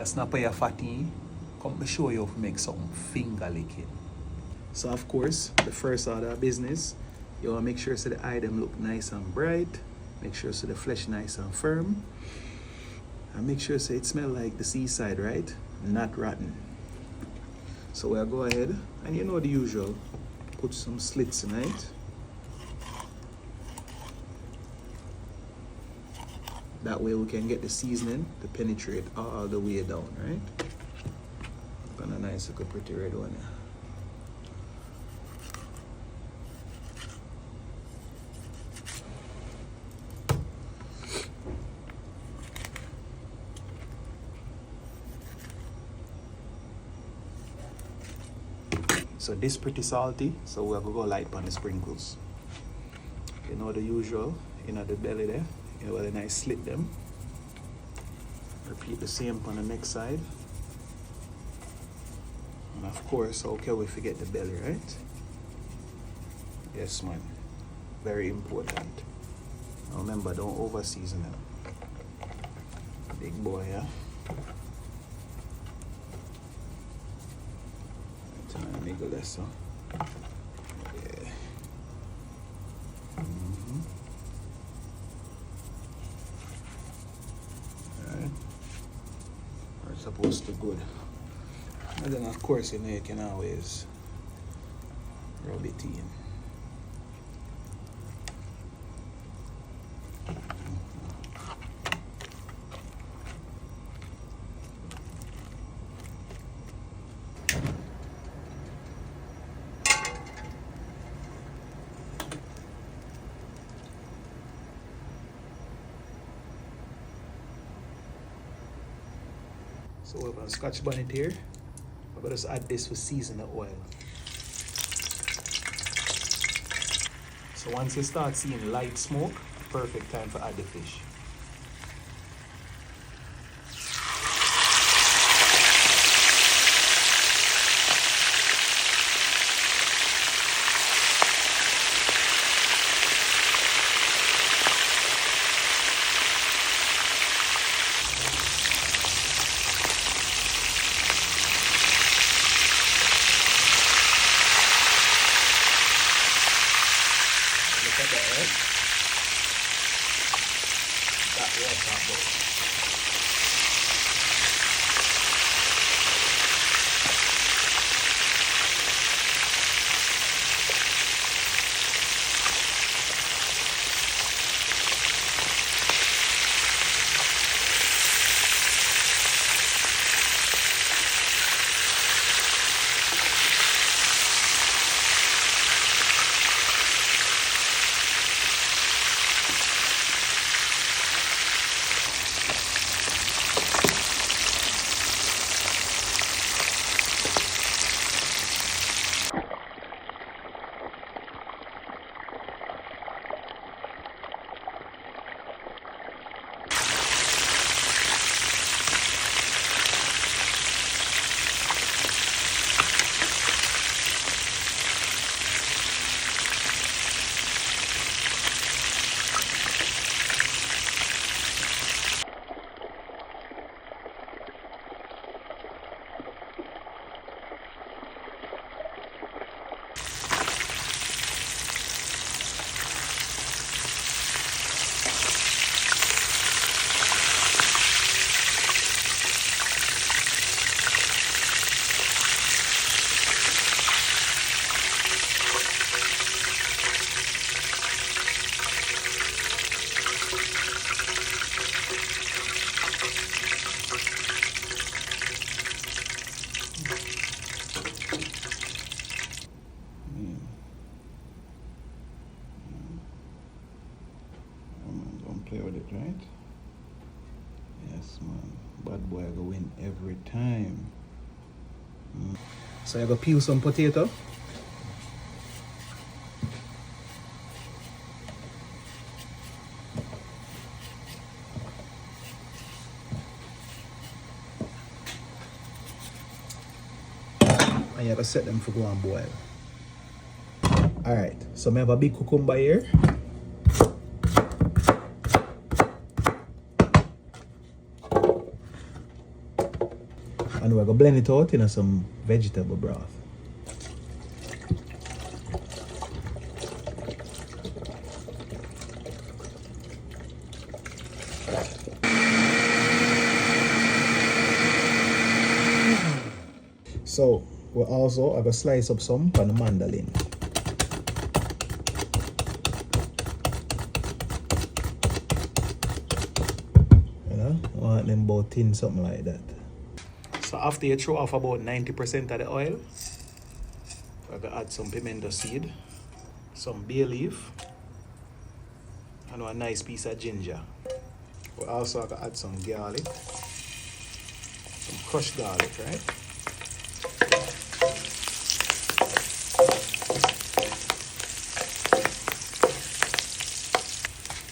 That's not your fatty. Come to show you how to make some finger licking. So of course, the first order of business, you want to make sure so the item look nice and bright. Make sure so the flesh nice and firm. And make sure so it smell like the seaside, right? Not rotten. So we'll go ahead, and you know the usual, put some slits in it. That way we can get the seasoning to penetrate all the way down, right? Got a nice little pretty red one here. So this pretty salty, so we're gonna go light on the sprinkles. You know the usual, you know the belly there, you know where the nice slit them. Repeat the same on the next side. And of course, okay, we forget the belly, right? Yes, man. Very important. Now remember, don't over season them. Big boy, yeah? Nigga less, huh? Yeah. Alright. We're supposed to good. And then of course you know you can always rub it in. So we have a Scotch bonnet here. I'm going to just add this with seasoning oil. So once you start seeing light smoke, perfect time to add the fish. Play with it, right? Yes, man. Bad boy, I go win every time. So I go peel some potato. And you gotta set them for go and boil. Alright, so I have a big cucumber here. And we're going to blend it out in some vegetable broth. So we also are going to slice up some for the mandolin. You know, I want them about thin, something like that. So after you throw off about 90% of the oil, we're going to add some pimento seed, some bay leaf, and a nice piece of ginger. We also going to add some garlic, some crushed garlic, right?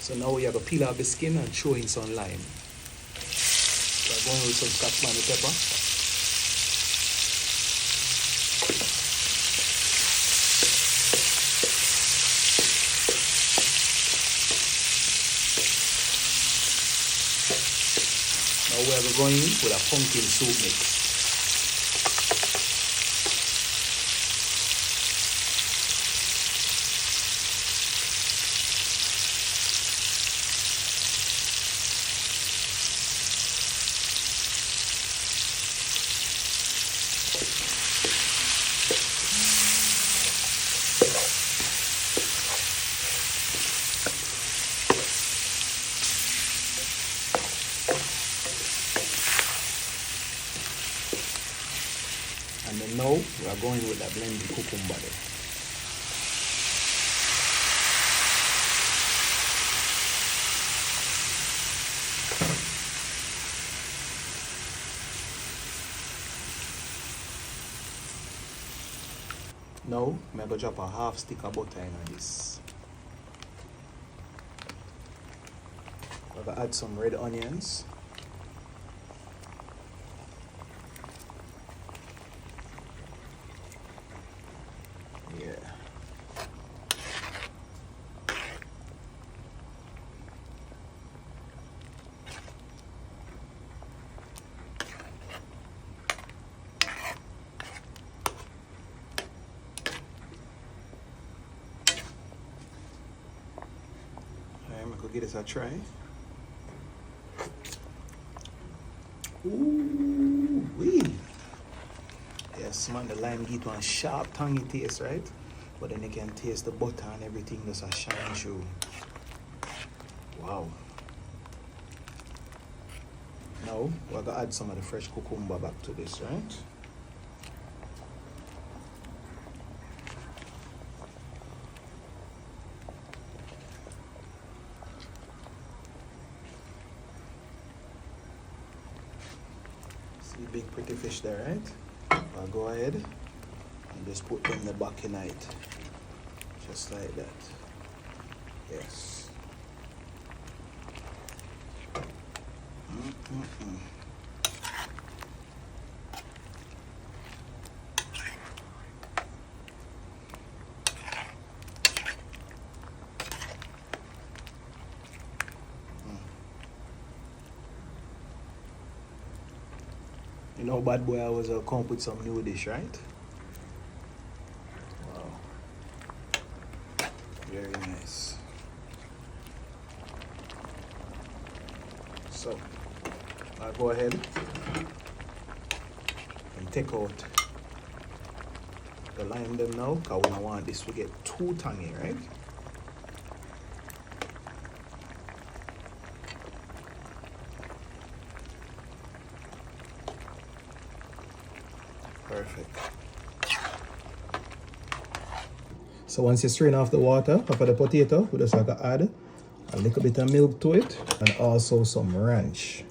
So now we have to peel off the skin and throw in some lime. We're going with some Scotch bonnet pepper. Now we're going in with a pumpkin soup mix. And then now we are going with that blended cucumber there. Now I'm going to drop a half stick of butter in this. I'm going to add some red onions. Yeah. I'm going to give this a try. Ooh, wee. Yes, man, the lime give one sharp, tangy taste, right? But then you can taste the butter and everything that's a shine through. Wow. Now, we're going to add some of the fresh cucumber back to this, right? See big pretty fish there, right? I'll go ahead and just put them in the back in it. Just like that. Yes. You know, bad boy, I was come up with some new dish, right? Wow. Very nice. So, I'll go ahead and take out the lime them now, because we don't want this to get too tangy, right? Perfect. So once you strain off the water off of the potato, we just have to add a little bit of milk to it and also some ranch.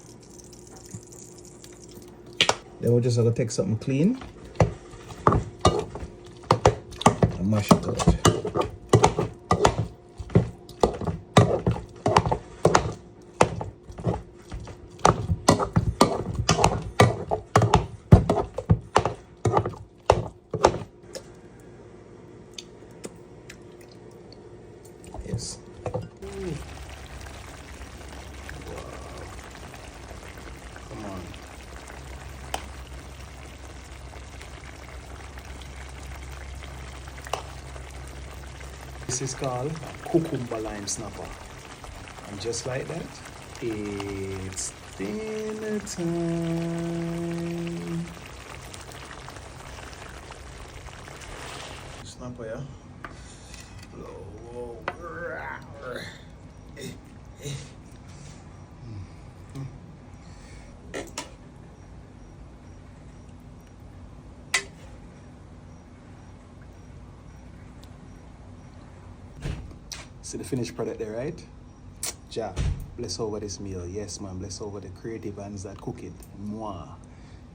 Then we're just going to take something clean and mash it out. Yes. Ooh. Wow. Come on. This is called cucumber lime snapper. And just like that, it's dinner time. Snapper, yeah? See the finished product there, right? Jah, bless over this meal. Yes, man, bless over the creative hands that cook it. Mwah.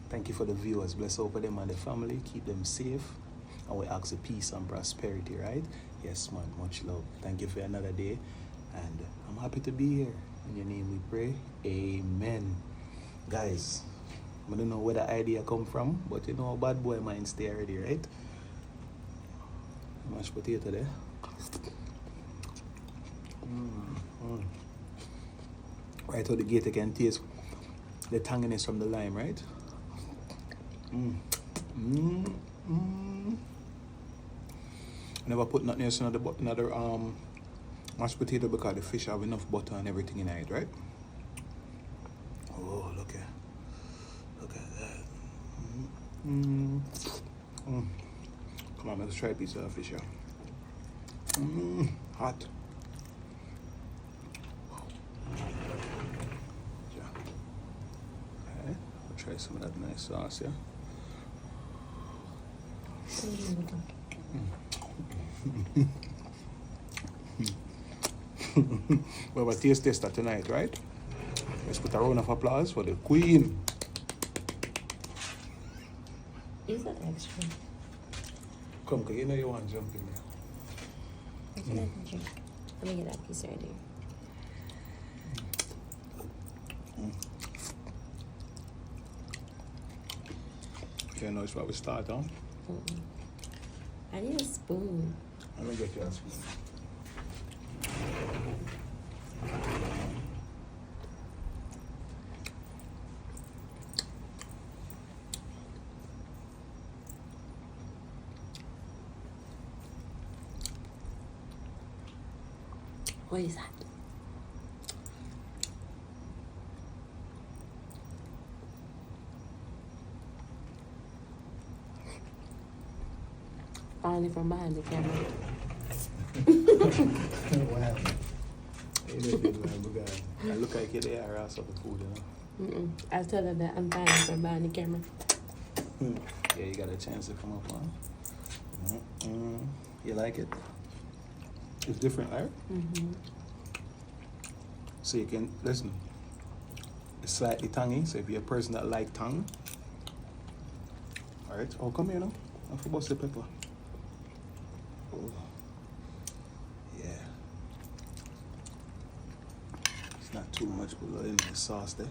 Thank you for the viewers. Bless over them and the family. Keep them safe. And we ask for peace and prosperity, right? Yes, man, much love. Thank you for another day. And I'm happy to be here. In your name we pray. Amen. Guys, I don't know where the idea come from, but you know, bad boy mind stay already, right? Mashed potato there. Right how the gator can taste the tanginess from the lime, right? I never put nothing else in another mashed potato because the fish have enough butter and everything in it, right? Oh, look at that. Come on, let's try a piece of fish here. Hot. Okay, I'll try some of that nice sauce, yeah. We have a taste tester tonight, right? Let's put a round of applause for the queen. Is that extra? Come, because you know you want to jump in there. What can I drink? Let me get that piece right there. You know, it's where we start, huh? I need a spoon. Let me get you a spoon. What is that? Finally from behind the camera. What happened? You know, I look like you're the ass of the food, you know? I told her that I'm finally from behind the camera. Yeah, you got a chance to come up, huh? You like it? It's different, right? So you can, listen, it's slightly tangy, so if you're a person that like tang, all right, oh, come here now. I forgot the pepper. Oh. Yeah. It's not too much, but in the sauce there.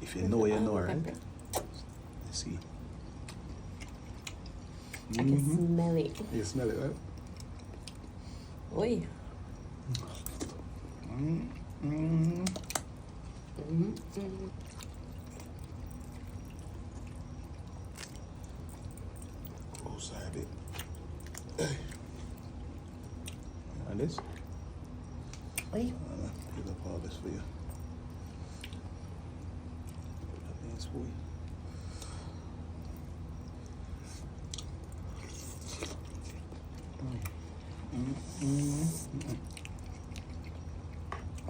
If you know, you know, right? Let's see. I can smell it. You smell it, right? Oi. Oh, sorry, babe. And this? Oi. Pick up all this for you. That means for you.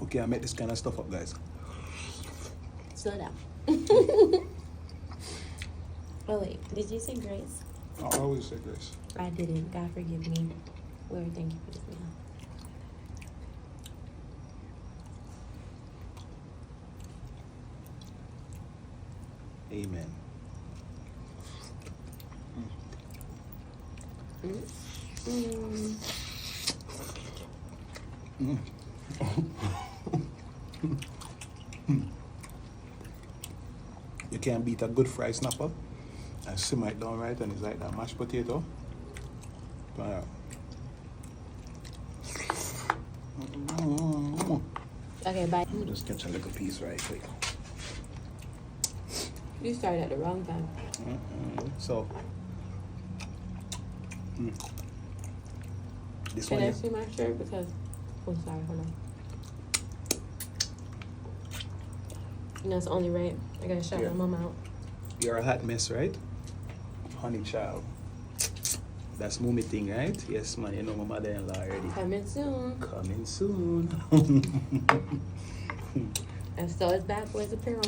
Okay, I make this kind of stuff up, guys. Slow down. Oh wait, did you say grace? I always say grace. I didn't. God forgive me. Lord, thank you for this meal. Amen. You can't beat a good fried snapper. And simmer it down right, and it's like that mashed potato. Okay, bye. We'll just catch a little piece right quick. You started at the wrong time. This Can one, I yeah. see my shirt? Because, oh, sorry, hold on. And that's only right. I gotta shout Yeah. my mom out. You're a hot mess, right? Honey child. That's mommy thing, right? Yes, man. You know my mother-in-law already. Coming soon. Coming soon. And so is Backwards Apparel.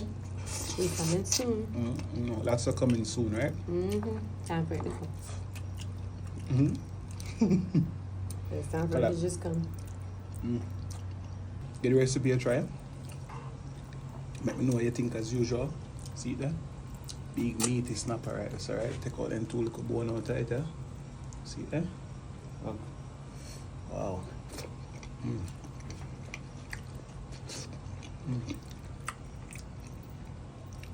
We coming soon. No, that's a coming soon, right? Mm-hmm. Time for it to come. Mm-hmm. It's time for it to just come. Get the recipe a try. Let me know what you think as usual. See it there? Big meaty snapper, right? That's alright. Take out them 2 little bone out of it, eh? See it there? Oh. Wow.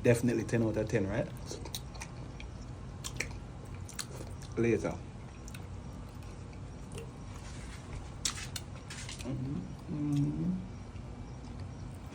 Definitely 10 out of 10, right? Later. Mm-hmm.